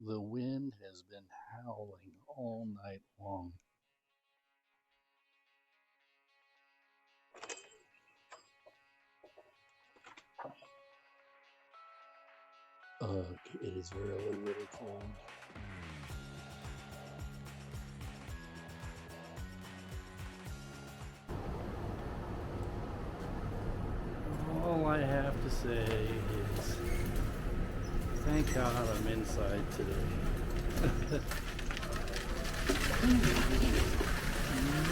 The wind has been howling all night long. Ugh, it is really, really cold. All I have to say is, thank God I'm inside today.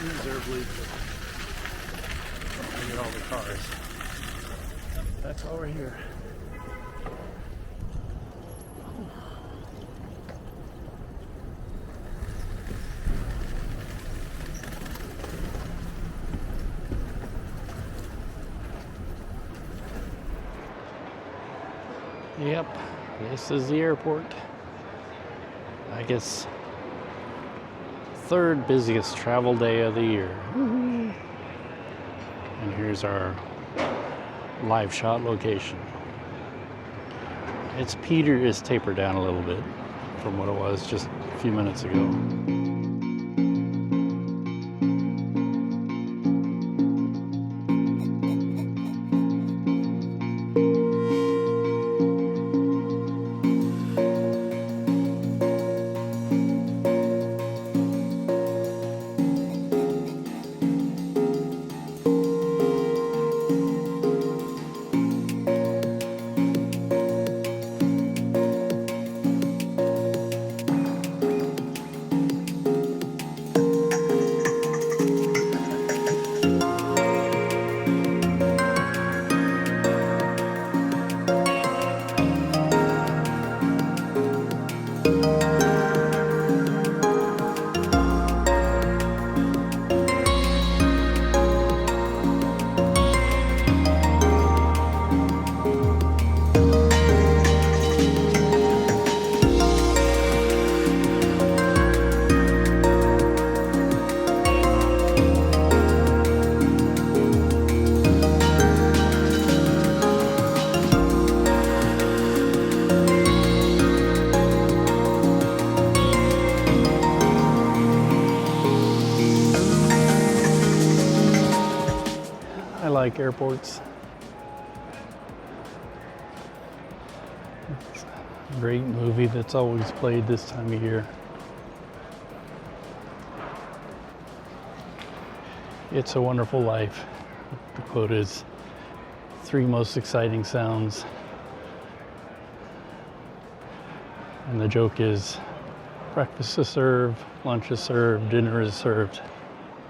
Miserably. Look at all the cars. That's why we're here. Yep, this is the airport. I guess third busiest travel day of the year. Woo-hoo. And here's our live shot location. Its Peter is tapered down a little bit from what it was just a few minutes ago. I like airports. It's a great movie that's always played this time of year. It's a Wonderful Life. The quote is, "Three most exciting sounds." And the joke is, breakfast is served, lunch is served, dinner is served.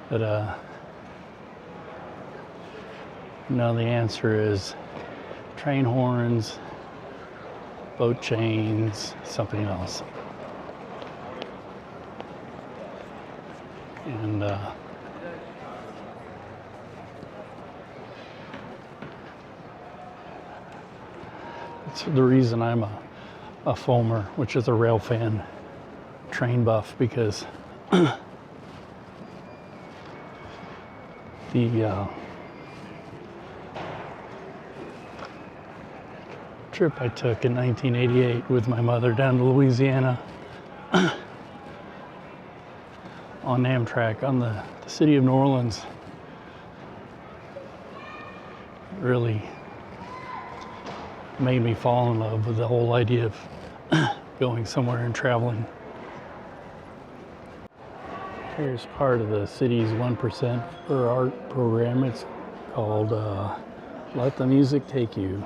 But no, the answer is train horns, boat chains, something else. And it's the reason I'm a foamer, which is a rail fan, train buff, because the trip I took in 1988 with my mother down to Louisiana on Amtrak on the city of New Orleans really made me fall in love with the whole idea of going somewhere and traveling. Here's part of the city's 1% for Art program. It's called Let the Music Take You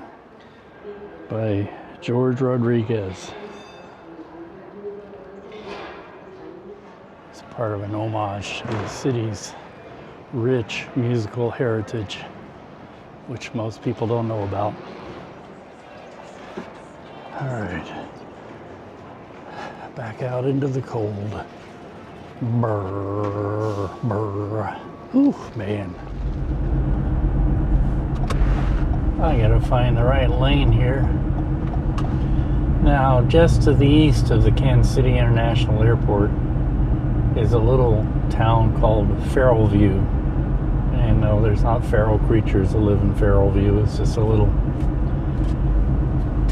by George Rodriguez. It's part of an homage to the city's rich musical heritage, which most people don't know about. All right, back out into the cold. Brr, brr. Ooh, man. I gotta find the right lane here. Now, just to the east of the Kansas City International Airport is a little town called Farrellview. And no, there's not feral creatures that live in Farrellview. It's just a little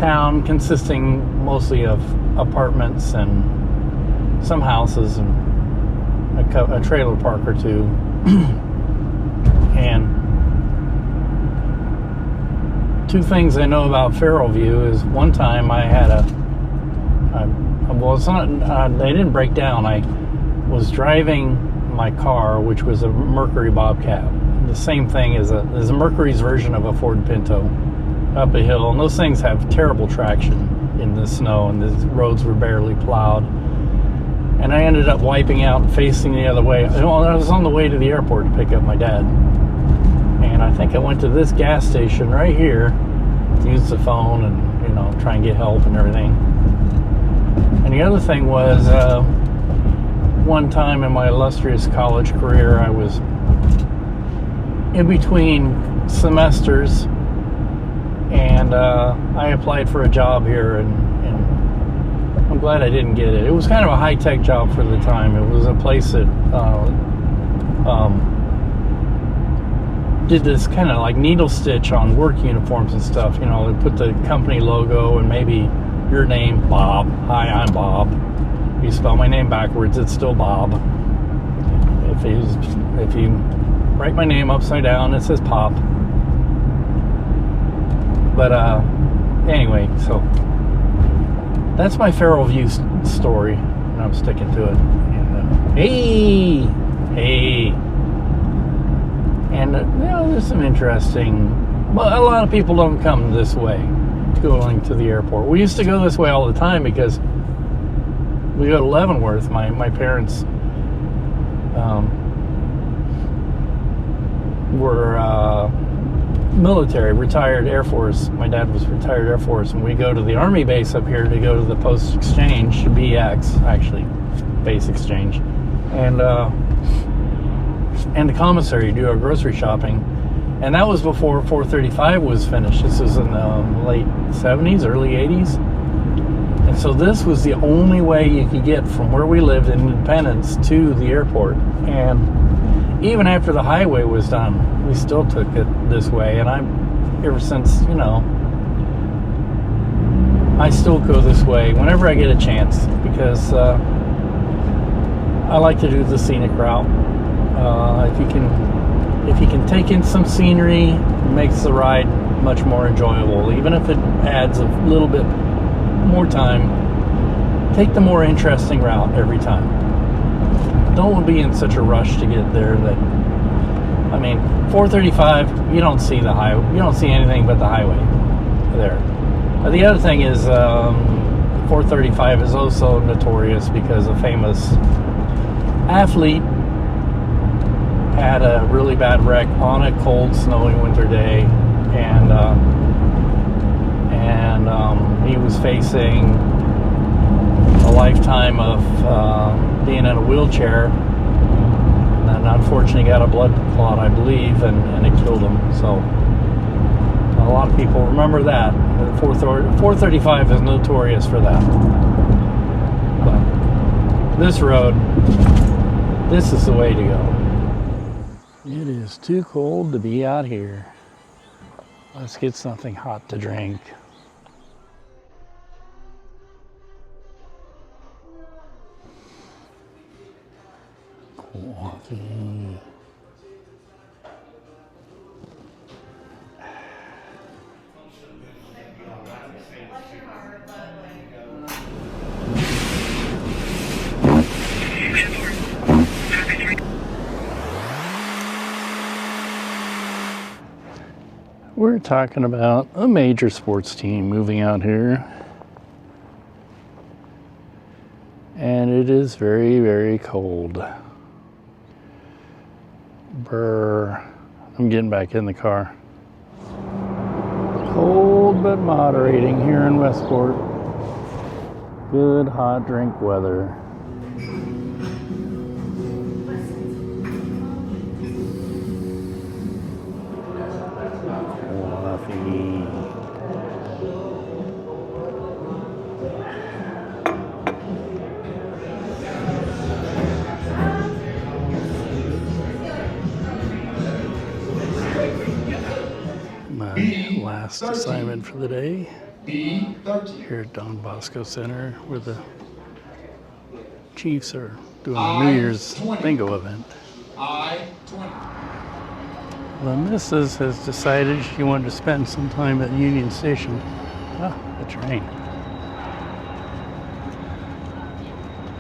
town consisting mostly of apartments and some houses and a trailer park or two. And two things I know about Farrellview is one time I had well, it's not, they didn't break down. I was driving my car, which was a Mercury Bobcat. The same thing as a Mercury's version of a Ford Pinto, up a hill. And those things have terrible traction in the snow, and the roads were barely plowed. And I ended up wiping out and facing the other way. I was on the way to the airport to pick up my dad. And I think I went to this gas station right here to use the phone and, try and get help and everything. And the other thing was, one time in my illustrious college career, I was in between semesters, and I applied for a job here, and I'm glad I didn't get it. It was kind of a high-tech job for the time. It was a place that did this kind of like needle stitch on work uniforms and stuff. They put the company logo and maybe your name, Bob. Hi, I'm Bob. If you spell my name backwards, it's still Bob. If you write my name upside down, it says Pop. But anyway, so that's my Farrellview story, and I'm sticking to it. And hey, and there's some interesting. Well, a lot of people don't come this way, going to the airport. We used to go this way all the time because we go to Leavenworth. My parents were military, retired Air Force. My dad was retired Air Force, and we go to the Army base up here to go to the Post Exchange, BX, actually, Base Exchange, and the commissary to do our grocery shopping. And that was before 435 was finished. This was in the late 70s, early 80s. And so this was the only way you could get from where we lived in Independence to the airport. And even after the highway was done, we still took it this way. And ever since, I still go this way whenever I get a chance, because I like to do the scenic route. If you can take in some scenery, it makes the ride much more enjoyable. Even if it adds a little bit more time, take the more interesting route every time. Don't be in such a rush to get there. 435, you don't see the highway. You don't see anything but the highway there. The other thing is, 435 is also notorious because a famous athlete had a really bad wreck on a cold, snowy winter day, and he was facing a lifetime of being in a wheelchair, and then unfortunately got a blood clot, I believe, and it killed him. So a lot of people remember that. 435 is notorious for that. But this road, this is the way to go. It is too cold to be out here. Let's get something hot to drink. Coffee. We're talking about a major sports team moving out here. And it is very, very cold. Brr. I'm getting back in the car. Cold but moderating here in Westport. Good hot drink weather. My last assignment for the day. B13. Here at Don Bosco Center, where the Chiefs are doing a New Year's bingo event. I-20. The missus has decided she wanted to spend some time at Union Station. Ah, the train.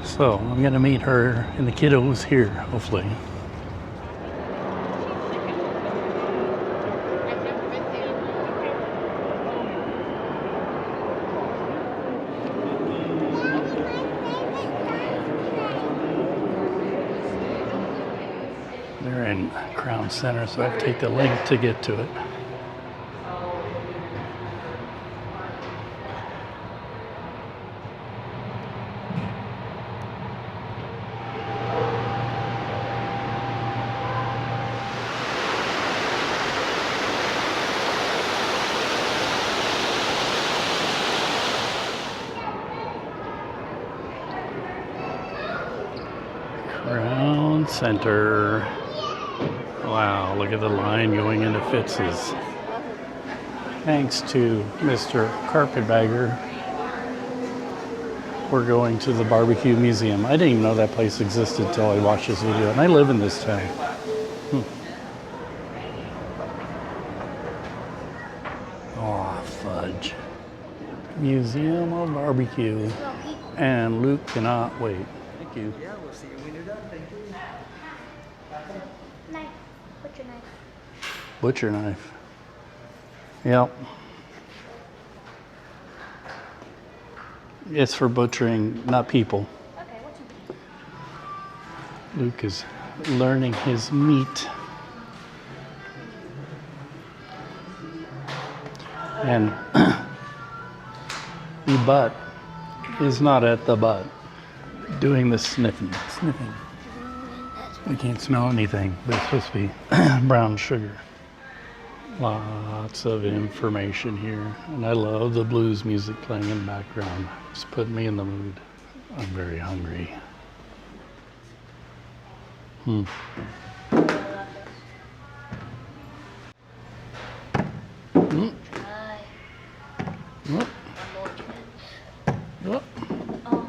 So I'm gonna meet her and the kiddos here, hopefully. They're in Crown Center, so I have to take the link to get to it. Crown Center. Wow, look at the line going into Fitz's. Thanks to Mr. Carpetbagger, we're going to the Barbecue Museum. I didn't even know that place existed until I watched this video, and I live in this town. Oh, fudge. Museum of Barbecue. And Luke cannot wait. Thank you. Yeah, we'll see you when you're done. Thank you. Knife. Butcher knife. Butcher knife. Yep. It's for butchering, not people. Okay, what's your Luke is learning his meat. And the butt is not at the butt doing the sniffing. We can't smell anything, but it's supposed to be brown sugar. Lots of information here. And I love the blues music playing in the background. It's putting me in the mood. I'm very hungry. Mm. Whoop. Whoop. Oh.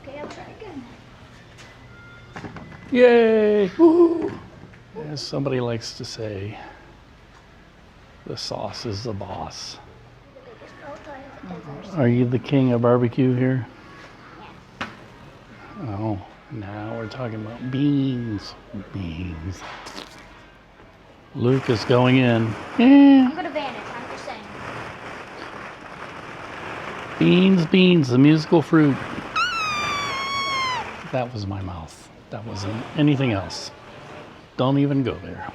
Okay, I'll try again. Yay! Woo! As somebody likes to say, the sauce is the boss. Are you the king of barbecue here? Oh, now we're talking about beans. Beans. Luke is going in. I'm gonna vanish, I'm just saying. Beans, beans, the musical fruit. That was my mouth. That wasn't anything else. Don't even go there.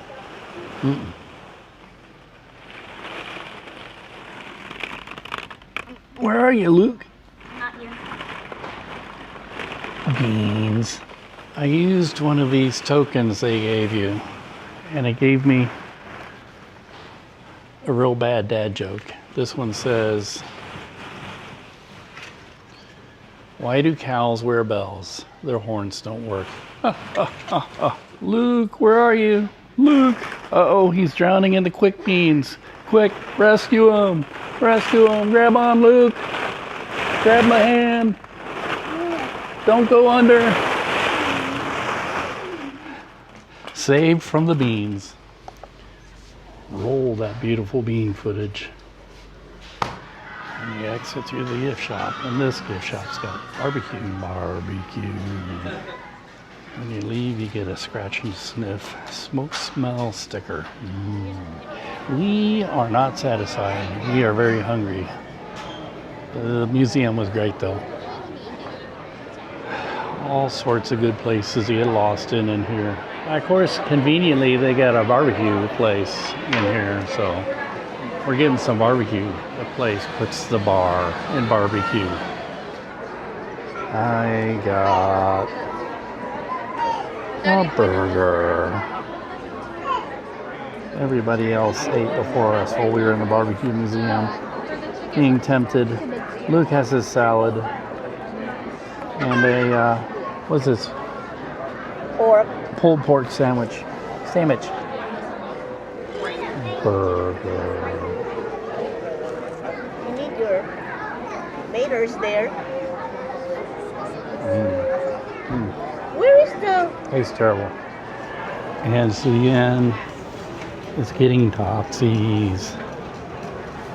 Mm-mm. Where are you, Luke? Not here. Beans. I used one of these tokens they gave you, and it gave me a real bad dad joke. This one says, why do cows wear bells? Their horns don't work. Luke, where are you? Luke! Uh-oh, he's drowning in the quick beans. Quick, rescue him! Rescue him! Grab on, Luke! Grab my hand! Don't go under! Saved from the beans. Roll that beautiful bean footage. And you exit through the gift shop, and this gift shop's got barbecue. When you leave, you get a scratch and sniff smoke smell sticker. We are not satisfied. We are very hungry. The museum was great though. All sorts of good places to get lost in here. Of course, conveniently, they got a barbecue place in here, so we're getting some barbecue. The place puts the bar in barbecue. I got a burger. Everybody else ate before us while we were in the barbecue museum, being tempted. Luke has his salad and a what's this? Pulled pork sandwich. Burger. You need your elevators there. Where is the... It's terrible. And so again, it's getting Topsies,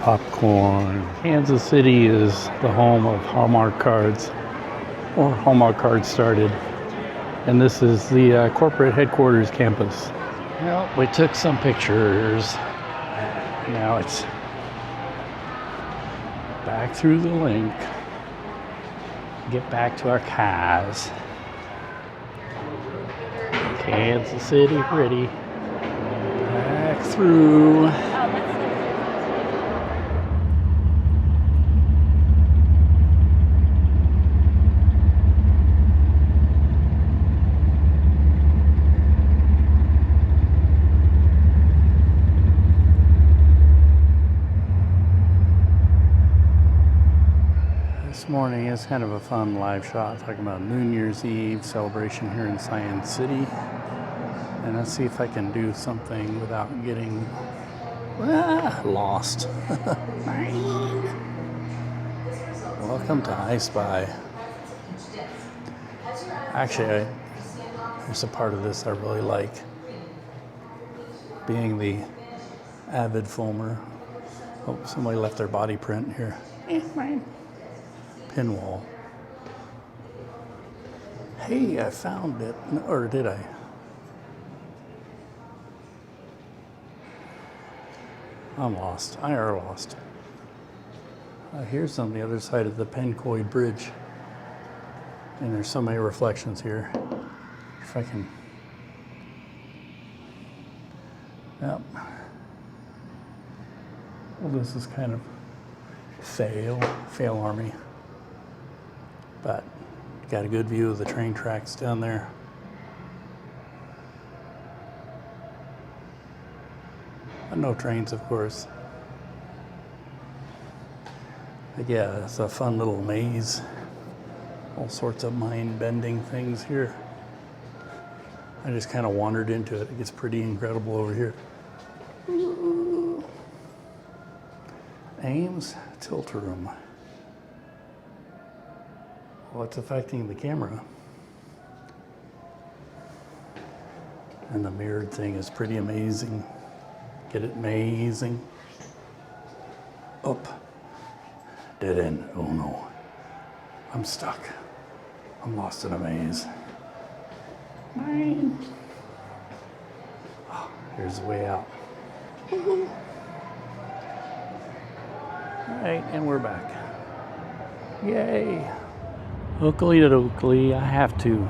popcorn. Kansas City is the home of Hallmark cards, or Hallmark cards started. And this is the corporate headquarters campus. Well, we took some pictures. Now it's back through the link. Get back to our cars. Kansas City pretty. Back through. This morning is kind of a fun live shot talking about New Year's Eve celebration here in Science City. And let's see if I can do something without getting lost. Welcome to I Spy. Actually, there's a part of this I really like. Being the avid filmer. Oh, somebody left their body print here. Mine. Pin wall. Hey, I found it. Or did I? I'm lost. I are lost. Here's on the other side of the Pencoy Bridge. And there's so many reflections here. If I can... Yep. Well, this is kind of fail army. But got a good view of the train tracks down there. No trains, of course. But yeah, it's a fun little maze. All sorts of mind-bending things here. I just kind of wandered into it. It gets pretty incredible over here. Ooh. Ames tilt room. Well, it's affecting the camera. And the mirrored thing is pretty amazing. Get it amazing. Up. Dead end. Oh no. I'm stuck. I'm lost in a maze. Mine. Oh, here's the way out. All right, and we're back. Yay. Oakley to Oakley, I have to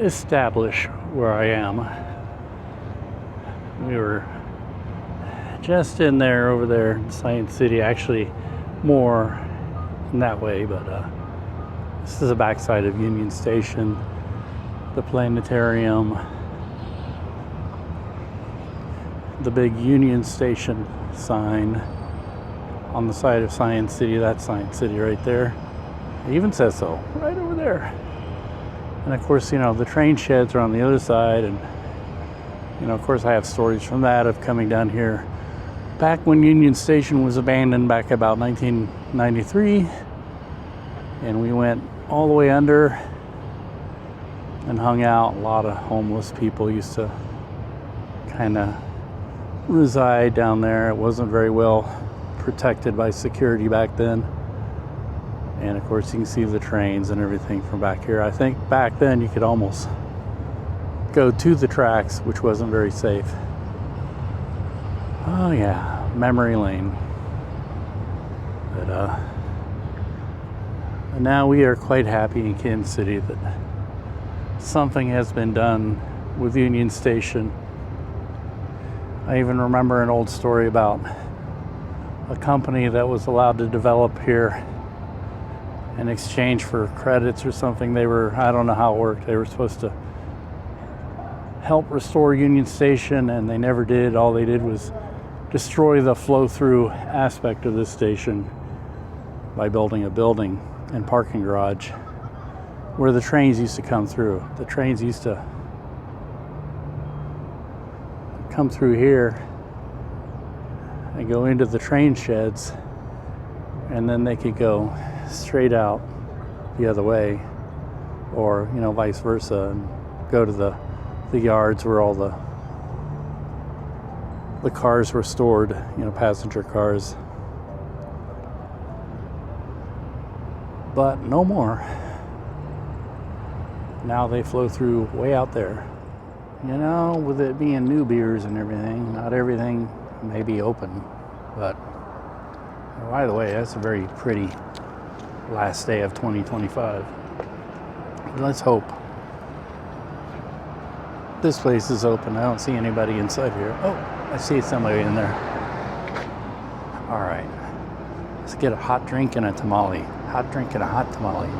establish where I am. We were just in there, over there in Science City, actually more in that way, but this is the backside of Union Station, the planetarium, the big Union Station sign on the side of Science City. That's Science City right there. It even says so, right over there. And of course, you know, the train sheds are on the other side, and you know, of course, I have stories from that of coming down here back when Union Station was abandoned back about 1993, and we went all the way under and hung out. A lot of homeless people used to kind of reside down there. It wasn't very well protected by security back then. And of course, you can see the trains and everything from back here. I think back then you could almost go to the tracks, which wasn't very safe. Oh yeah, memory lane. But now we are quite happy in Kansas City that something has been done with Union Station. I even remember an old story about a company that was allowed to develop here in exchange for credits or something. They were, I don't know how it worked, they were supposed to help restore Union Station, and they never did. All they did was destroy the flow-through aspect of this station by building a building and parking garage where the trains used to come through. The trains used to come through here and go into the train sheds, and then they could go straight out the other way, or vice versa, and go to the yards where all the cars were stored, passenger cars. But no more. Now they flow through way out there. With it being new beers and everything, not everything may be open. But by the way, that's a very pretty last day of 2025. Let's hope this place is open. I don't see anybody inside here. Oh, I see somebody in there. All right. Let's get a hot drink and a tamale. Hot drink and a hot tamale.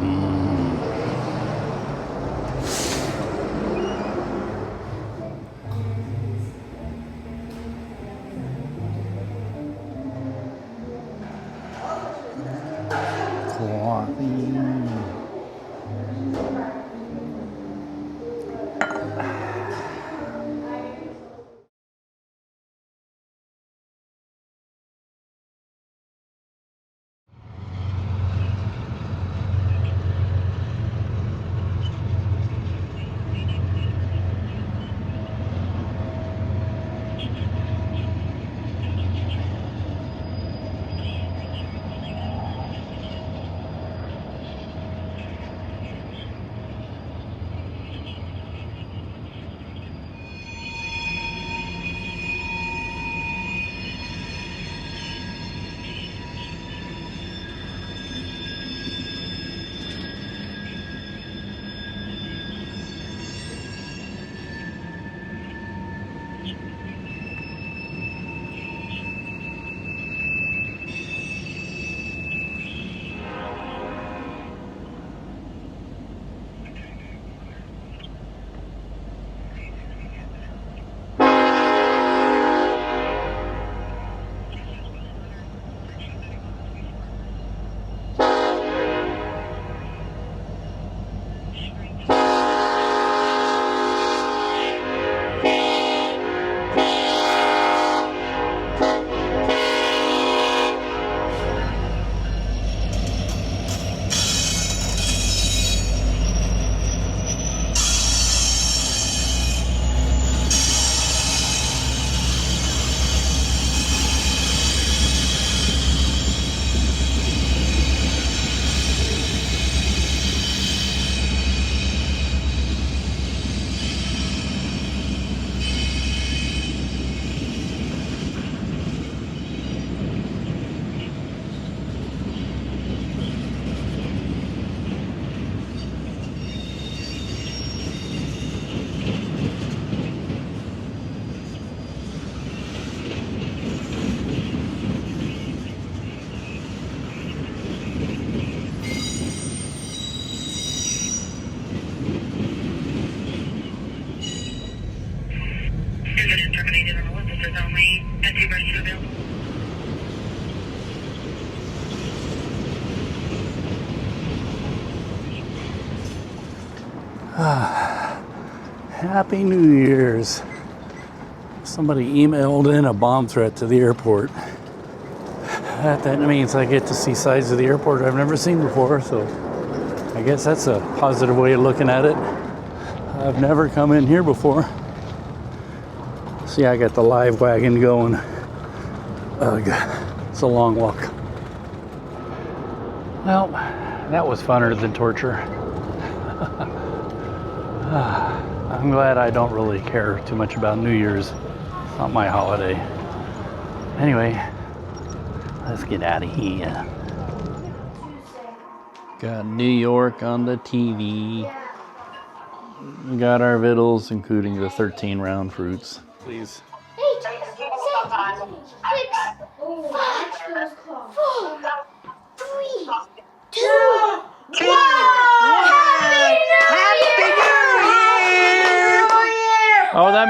Happy New Year's. Somebody emailed in a bomb threat to the airport. That means I get to see sides of the airport I've never seen before, so I guess that's a positive way of looking at it. I've never come in here before. See, I got the live wagon going. Ugh, it's a long walk. Well, that was funner than torture. I'm glad I don't really care too much about New Year's. It's not my holiday. Anyway, let's get out of here. Got New York on the TV. We got our vittles, including the 13 round fruits. Please. 8, 7, 6, 5, 4, 3, 2, 1. Oh, that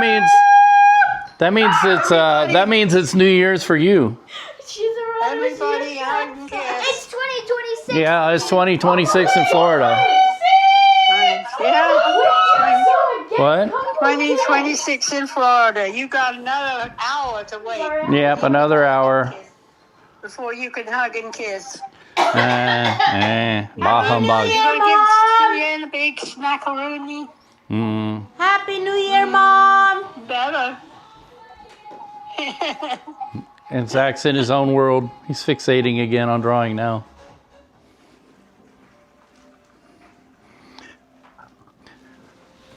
means it's New Year's for you. Everybody out and kiss. It's 2026. Yeah, it's 2026 in Florida. Yeah. What? 2026 in Florida. You got another hour to wait Yep, another hour. before you can hug and kiss. Bah humbug. You gonna give Ian a big smackaroonie? Happy New Year, Mom! Better. And Zach's in his own world. He's fixating again on drawing now.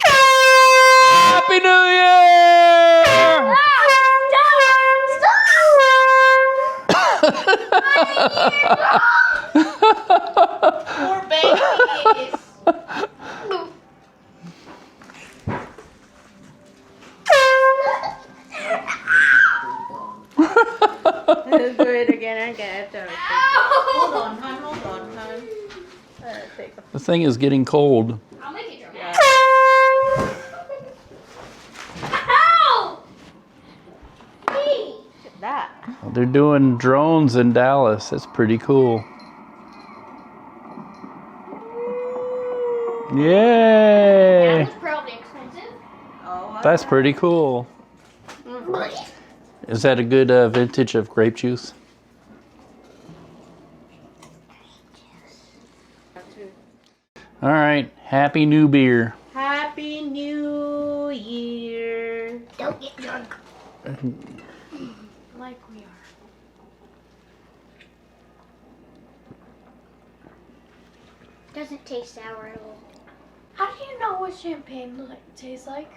Happy New Year! Poor babies! Let's do it again. Hold on, hon. The thing is getting cold. I'll make it dramatic. Ow! Hey! That. They're doing drones in Dallas. That's pretty cool. Yay! That was probably expensive. Oh, That's pretty cool. Is that a good vintage of grape juice? All right. Happy New Beer. Happy New Year. Don't get drunk. Like we are. Doesn't taste sour at all. How do you know what champagne tastes like?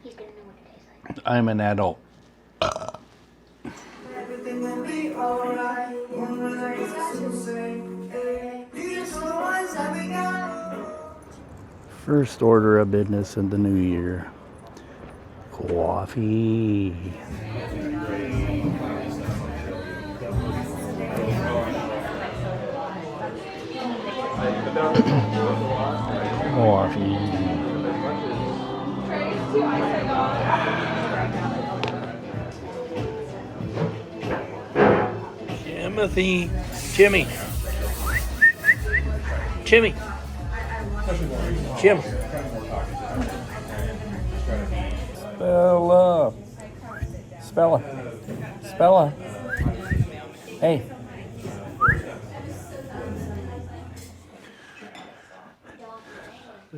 He's gonna know what it tastes like. I'm an adult. Everything will be alright. One relax to say, hey, these are the ones that we got. First order of business in the new year. Coffee. Coffee. Timothy. Jimmy. Jimmy. Jim. Spella. Spella. Spella. Hey.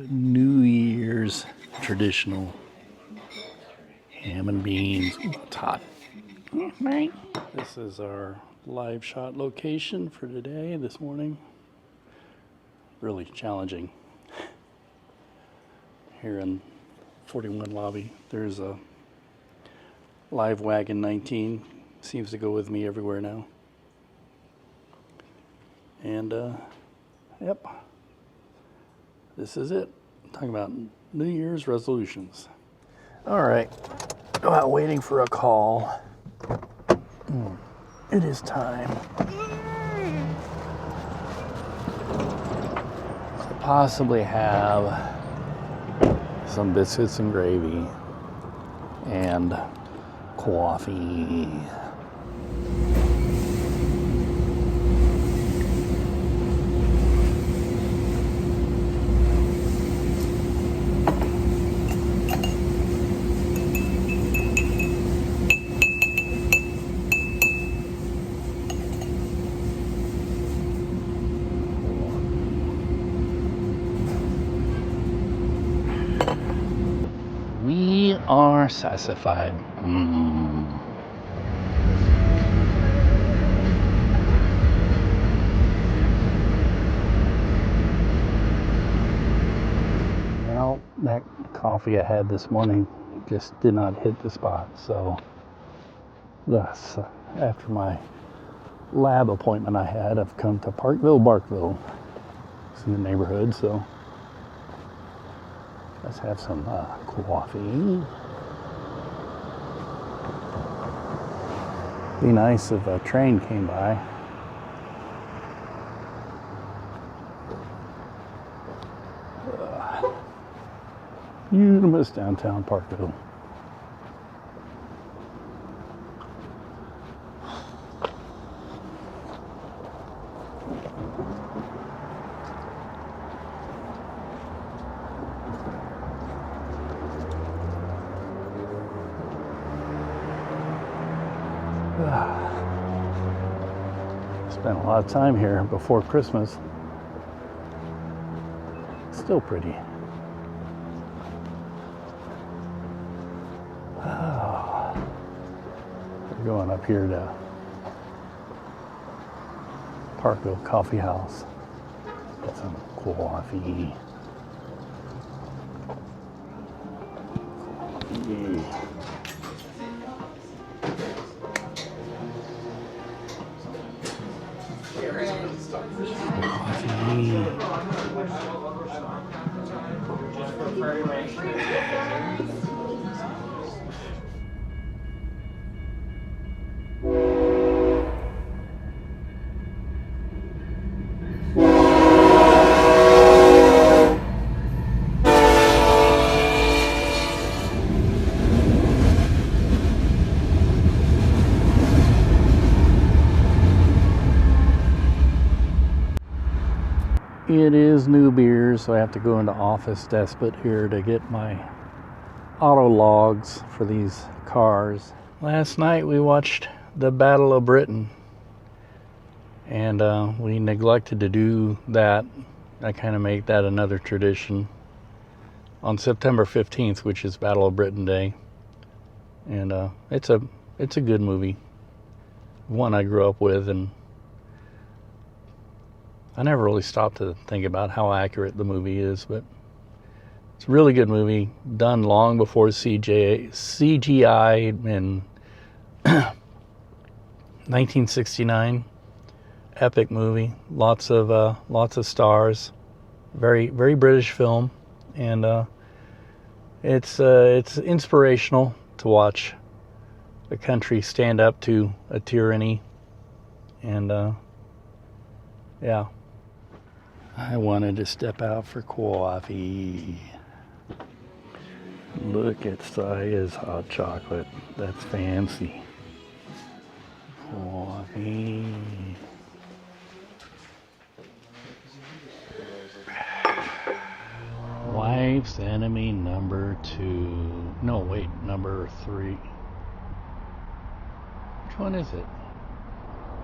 New Year's traditional ham and beans. It's hot. Right. This is our live shot location for today, this morning. Really challenging. Here in 41 lobby, there's a live wagon 19. Seems to go with me everywhere now. And yep, this is it. Talking about New Year's resolutions. All right, while waiting for a call, it is time to possibly have some biscuits and gravy and coffee. We are satisfied. Well, that coffee I had this morning just did not hit the spot. So, thus, after my lab appointment I had, I've come to Barkville. It's in the neighborhood, so let's have some coffee. Be nice if a train came by. Beautiful downtown Parkville. It's Spent a lot of time here before Christmas. Still pretty. Oh. We're going up here to Parkville Coffee House. Get some coffee. It is New Beers, so I have to go into Office Despot here to get my auto logs for these cars. Last night we watched the Battle of Britain, and we neglected to do that. I kind of make that another tradition on September 15th, which is Battle of Britain Day, and it's a good movie, one I grew up with, and I never really stopped to think about how accurate the movie is, but it's a really good movie, done long before CGI in 1969. Epic movie, lots of stars, very British film, and it's inspirational to watch a country stand up to a tyranny, and yeah. I wanted to step out for coffee. Look at Saya's hot chocolate. That's fancy. Coffee. Wife's enemy number 2. No, wait, number 3. Which one is it?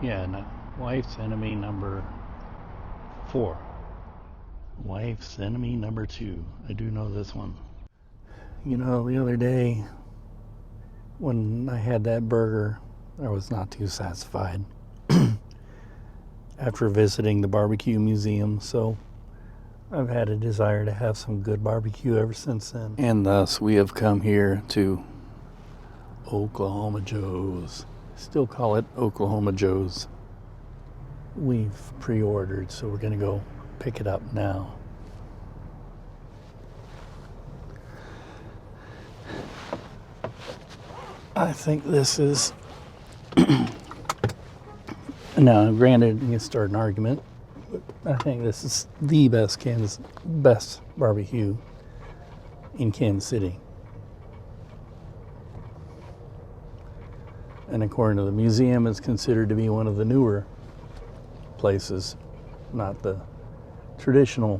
Yeah, no. Wife's enemy number 4. Wife's enemy number 2. I do know this one. You know, the other day when I had that burger, I was not too satisfied after visiting the barbecue museum, so I've had a desire to have some good barbecue ever since then. And thus we have come here to Oklahoma Joe's. Still call it Oklahoma Joe's. We've pre-ordered, so we're gonna go pick it up now. I think this is now granted you can start an argument, but I think this is the best barbecue in Kansas City. And according to the museum, it's considered to be one of the newer places, not the traditional.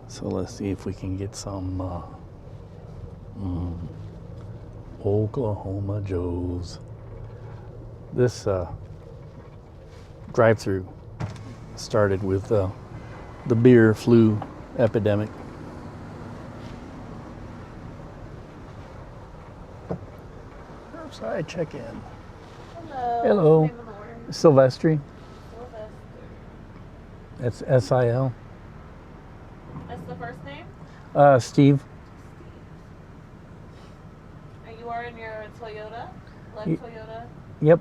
So let's see if we can get some Oklahoma Joe's. This drive-through started with the beer flu epidemic. Curbside check-in. Hello. Hello. Name of the order. Silvestri. Sylvester. That's S-I-L. That's the first name? Steve. And you are in your Toyota? Left Ye- Toyota? Yep.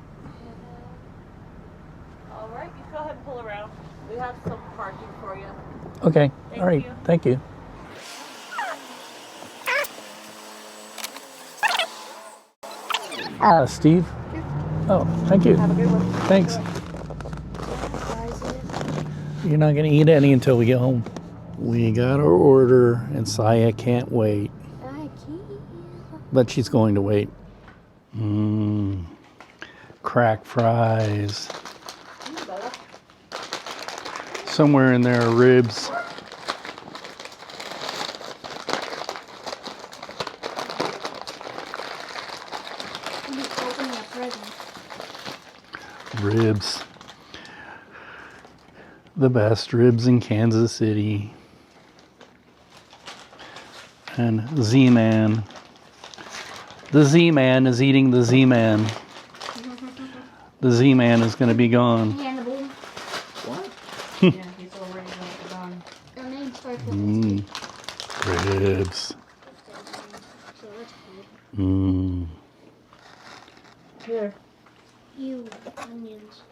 All right, you go ahead and pull around. We have some parking for you. Okay. Thank All right. you. Thank you. Steve. Oh, thank you. Have a good one. Thanks. You're not going to eat any until we get home. We got our order, and Saya can't wait. I can't. But she's going to wait. Crack fries. Somewhere in there are ribs. He's opening a present. Ribs. The best ribs in Kansas City. And Z-Man. The Z-Man is eating the Z-Man. The Z-Man is going to be gone. Hannibal. What? Yeah, he's already gone. Their names start with Ribs. so that's cool. Mmm. Here. You onions.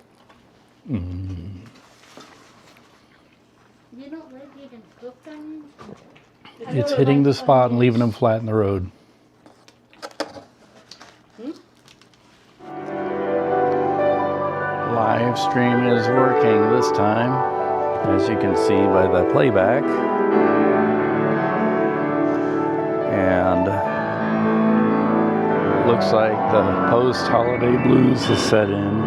Mmm. You don't like eating cooked onions? It's hitting the spot and leaving them flat in the road. Live stream is working this time, as you can see by the playback. And looks like the post-holiday blues is set in.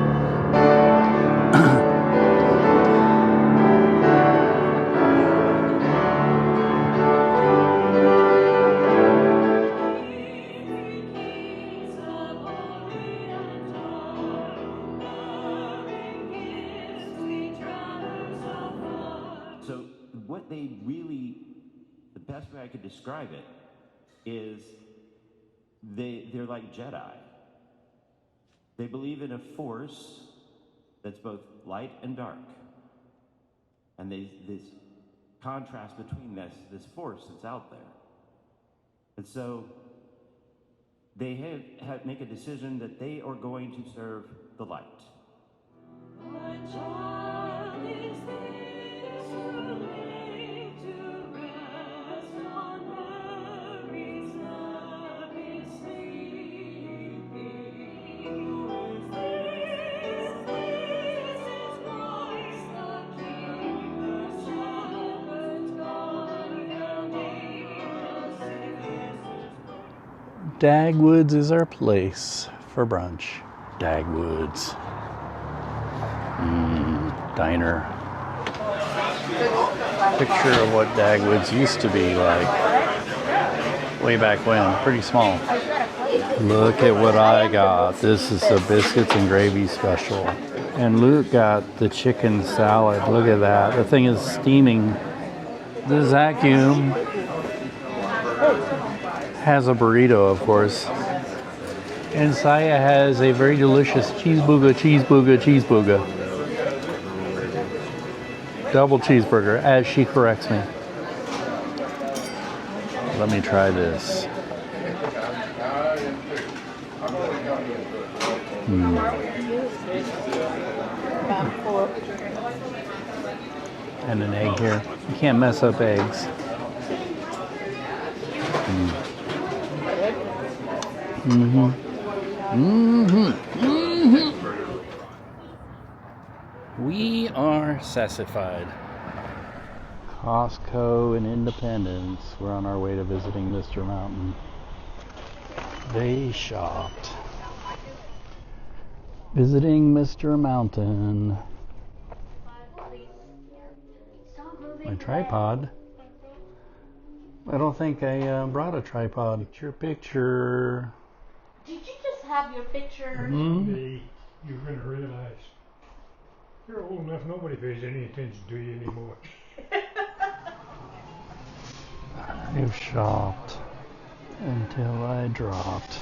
So what they really, the best way I could describe it is they're like Jedi. They believe in a force that's both light and dark. And this contrast between this force that's out there. And so they make a decision that they are going to serve the light. Dagwoods is our place for brunch. Dagwoods. Diner. Picture of what Dagwoods used to be like way back when. Pretty small. Look at what I got. This is a biscuits and gravy special. And Luke got the chicken salad. Look at that. The thing is steaming. The vacuum has a burrito, of course. And Saya has a very delicious cheeseburger. Double cheeseburger, as she corrects me. Let me try this. And an egg here. You can't mess up eggs. We are sassified. Costco and Independence. We're on our way to visiting Mr. Mountain. They shopped. Visiting Mr. Mountain. My tripod. I don't think I brought a tripod. Picture. Did you just have your picture? You're going to realize you're old enough, nobody pays any attention to you anymore. I've shopped until I dropped.